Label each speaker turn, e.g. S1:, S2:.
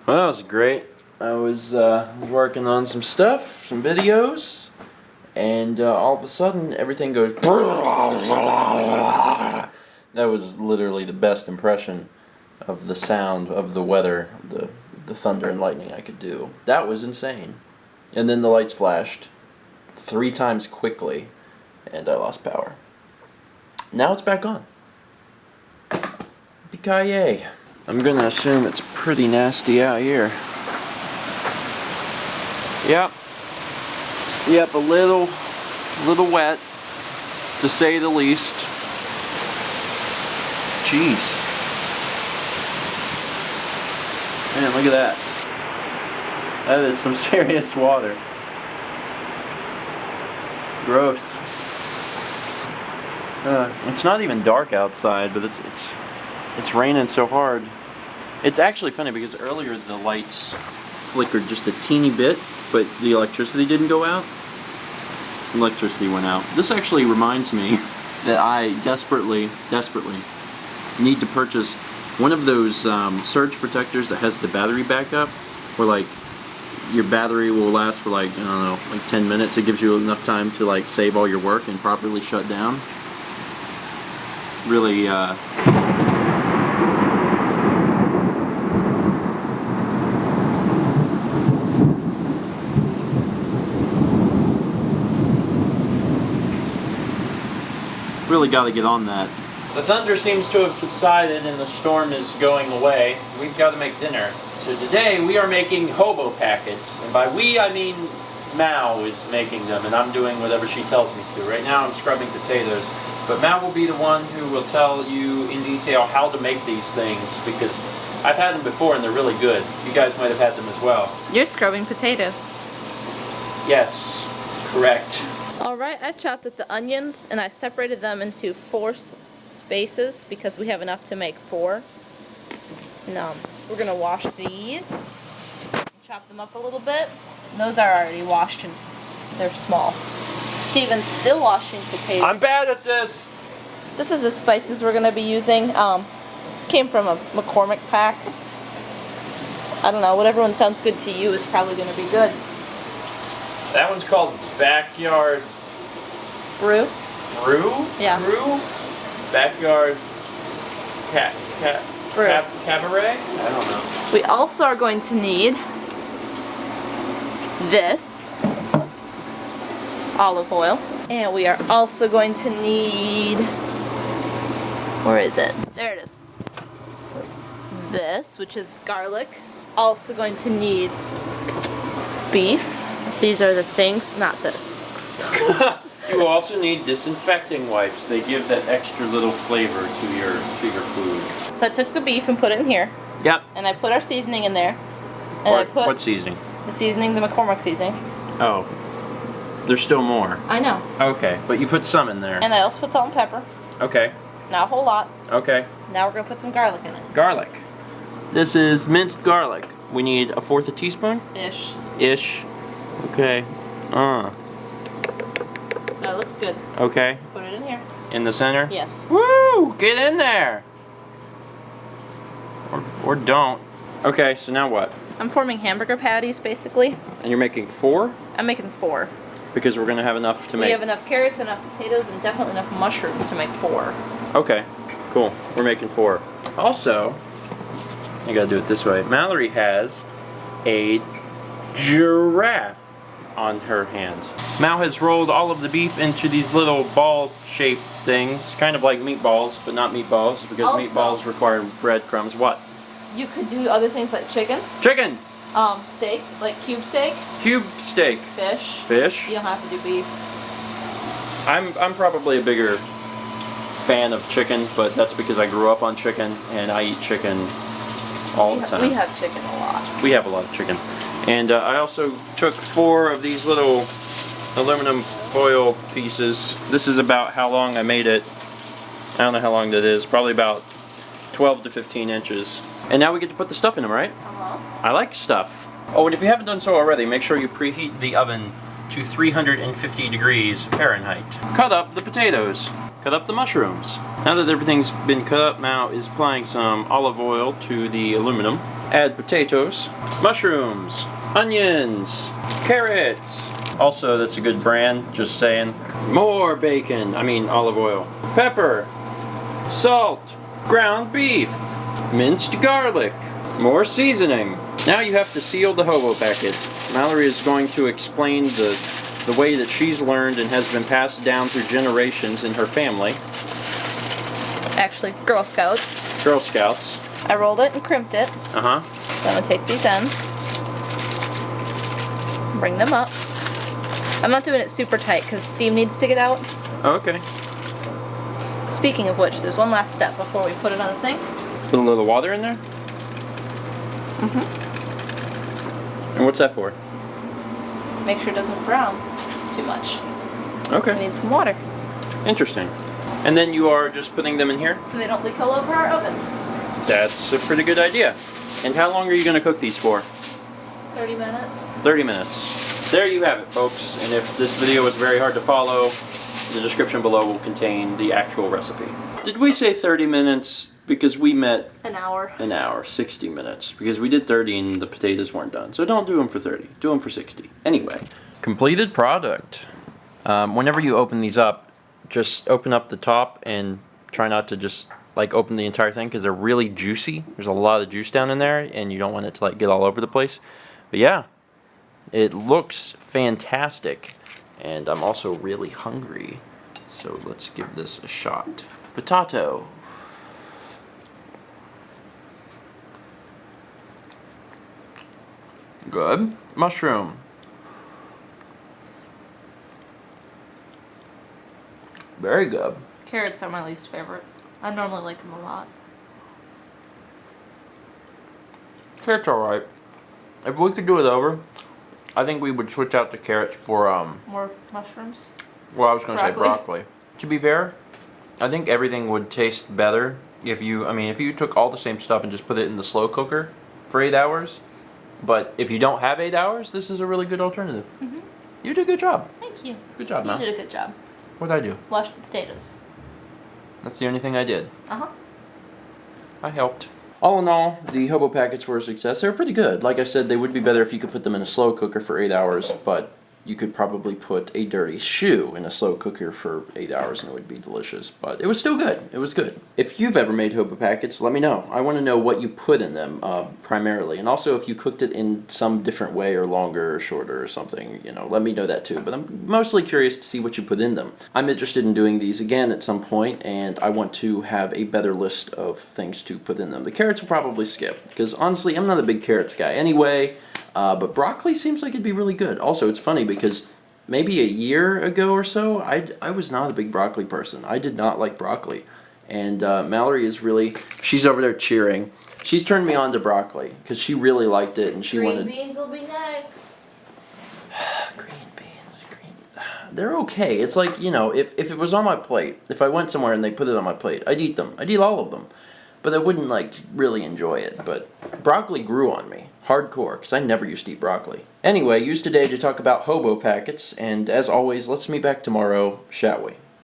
S1: Well, that was great. I was working on some stuff, some videos, and all of a sudden everything goes. That was literally the best impression of the sound of the weather, the thunder and lightning I could do. That was insane. And then the lights flashed 3 times quickly, and I lost power. Now it's back on. WIKI. I'm gonna assume it's pretty nasty out here. Yep, a little wet, to say the least. Jeez. Man, look at that. That is some serious water. Gross. It's not even dark outside, but it's raining so hard. It's actually funny because earlier the lights flickered just a teeny bit, but the electricity didn't go out. Electricity went out. This actually reminds me that I desperately need to purchase one of those surge protectors that has the battery backup, where like your battery will last for like, I don't know, like 10 minutes. It gives you enough time to like save all your work and properly shut down. Really got to get on that. The thunder seems to have subsided and the storm is going away. We've got to make dinner. So today we are making Hobo Packets. And by we, I mean Mao is making them, and I'm doing whatever she tells me to. Right now I'm scrubbing potatoes. But Mao will be the one who will tell you in detail how to make these things, because I've had them before and they're really good. You guys might have had them as well.
S2: You're scrubbing potatoes.
S1: Yes, correct.
S2: Alright, I chopped up the onions and I separated them into 4 spaces because we have enough to make 4. And we're going to wash these, chop them up a little bit. And those are already washed and they're small. Steven's still washing potatoes.
S1: I'm bad at this!
S2: This is the spices we're going to be using. Came from a McCormick pack. I don't know, whatever one sounds good to you is probably going to be good.
S1: That one's called Backyard
S2: Brew?
S1: Brew?
S2: Yeah.
S1: Brew? Backyard Cabaret? I don't know.
S2: We also are going to need this olive oil, and we are also going to need, where is it? There it is. This, which is garlic. Also going to need beef. These are the things, not this.
S1: You also need disinfecting wipes. They give that extra little flavor to your food.
S2: So I took the beef and put it in here.
S1: Yep.
S2: And I put our seasoning in there. And
S1: what seasoning?
S2: The seasoning, the McCormick seasoning.
S1: Oh. There's still more.
S2: I know.
S1: Okay, but you put some in there.
S2: And I also put salt and pepper.
S1: Okay.
S2: Not a whole lot.
S1: Okay.
S2: Now we're going to put some garlic in it.
S1: Garlic. This is minced garlic. We need 1/4 teaspoon?
S2: Ish.
S1: Ish. Okay.
S2: That looks good.
S1: Okay.
S2: Put it in here.
S1: In the center?
S2: Yes.
S1: Woo! Get in there! Or don't. Okay, so now what?
S2: I'm forming hamburger patties, basically.
S1: And you're making 4?
S2: I'm making 4.
S1: Because we're going to have enough to make...
S2: We have enough carrots, enough potatoes, and definitely enough mushrooms to make 4.
S1: Okay, cool. We're making 4. Also, I gotta do it this way. Mallory has a giraffe on her hand. Mal has rolled all of the beef into these little ball-shaped things, kind of like meatballs, but not meatballs, because
S2: also,
S1: meatballs require breadcrumbs. What?
S2: You could do other things like chicken.
S1: Chicken!
S2: Steak, like cube steak.
S1: Cube steak.
S2: Fish.
S1: Fish.
S2: You don't have to do beef.
S1: I'm probably a bigger fan of chicken, but that's because I grew up on chicken, and I eat chicken all the time.
S2: We have chicken a lot.
S1: We have a lot of chicken. And I also took 4 of these little aluminum foil pieces. This is about how long I made it. I don't know how long that is. Probably about 12 to 15 inches. And now we get to put the stuff in them, right?
S2: Uh-huh.
S1: I like stuff. Oh, and if you haven't done so already, make sure you preheat the oven to 350 degrees Fahrenheit. Cut up the potatoes. Cut up the mushrooms. Now that everything's been cut up, Mao is applying some olive oil to the aluminum. Add potatoes, mushrooms, onions, carrots. Also, that's a good brand, just saying. More bacon, olive oil. Pepper, salt, ground beef, minced garlic, more seasoning. Now you have to seal the Hobo packet. Mallory is going to explain the way that she's learned and has been passed down through generations in her family.
S2: Actually, Girl Scouts.
S1: Girl Scouts.
S2: I rolled it and crimped it.
S1: Uh-huh.
S2: So I'm going to take these ends, bring them up. I'm not doing it super tight because steam needs to get out.
S1: Okay.
S2: Speaking of which, there's one last step before we put it on the thing.
S1: Put a little water in there?
S2: Mm-hmm.
S1: And what's that for?
S2: Make sure it doesn't brown too much.
S1: Okay.
S2: We need some water.
S1: Interesting. And then you are just putting them in here?
S2: So they don't leak all over our oven.
S1: That's a pretty good idea. And how long are you going to cook these for?
S2: 30 minutes.
S1: 30 minutes. There you have it, folks. And if this video was very hard to follow, the description below will contain the actual recipe. Did we say 30 minutes? Because we met
S2: an hour.
S1: 60 minutes. Because we did 30 and the potatoes weren't done. So don't do them for 30. Do them for 60. Anyway. Completed product. Whenever you open these up, just open up the top and try not to just open the entire thing because they're really juicy. There's a lot of juice down in there and you don't want it to get all over the place. But yeah, it looks fantastic. And I'm also really hungry. So let's give this a shot. Potato. Good. Mushroom. Very good.
S2: Carrots are my least favorite. I normally like them a lot.
S1: Carrots are alright. If we could do it over, I think we would switch out the carrots for
S2: more mushrooms?
S1: Well, I was going to say broccoli. To be fair, I think everything would taste better if you, if you took all the same stuff and just put it in the slow cooker for 8 hours. But if you don't have 8 hours, this is a really good alternative. Mm-hmm. You did a good job.
S2: Thank you.
S1: Good job, man.
S2: You did a good job.
S1: What did I do?
S2: Wash the potatoes.
S1: That's the only thing I did.
S2: Uh-huh.
S1: I helped. All in all, the Hobo Packets were a success. They were pretty good. Like I said, they would be better if you could put them in a slow cooker for 8 hours, but you could probably put a dirty shoe in a slow cooker for 8 hours and it would be delicious. But it was still good. It was good. If you've ever made Hobo Packets, let me know. I want to know what you put in them primarily. And also if you cooked it in some different way or longer or shorter or something, let me know that too. But I'm mostly curious to see what you put in them. I'm interested in doing these again at some point and I want to have a better list of things to put in them. The carrots will probably skip because honestly I'm not a big carrots guy anyway. But broccoli seems like it'd be really good. Also, it's funny because maybe a year ago or so, I was not a big broccoli person. I did not like broccoli. And Mallory is really, she's over there cheering. She's turned me on to broccoli because she really liked it and she wanted...
S2: Green beans will be next.
S1: Green beans, they're okay. It's like, if it was on my plate, if I went somewhere and they put it on my plate, I'd eat them. I'd eat all of them. But I wouldn't, really enjoy it. But broccoli grew on me. Hardcore, because I never used to eat broccoli. Anyway, use today to talk about Hobo Packets, and as always, let's meet back tomorrow, shall we?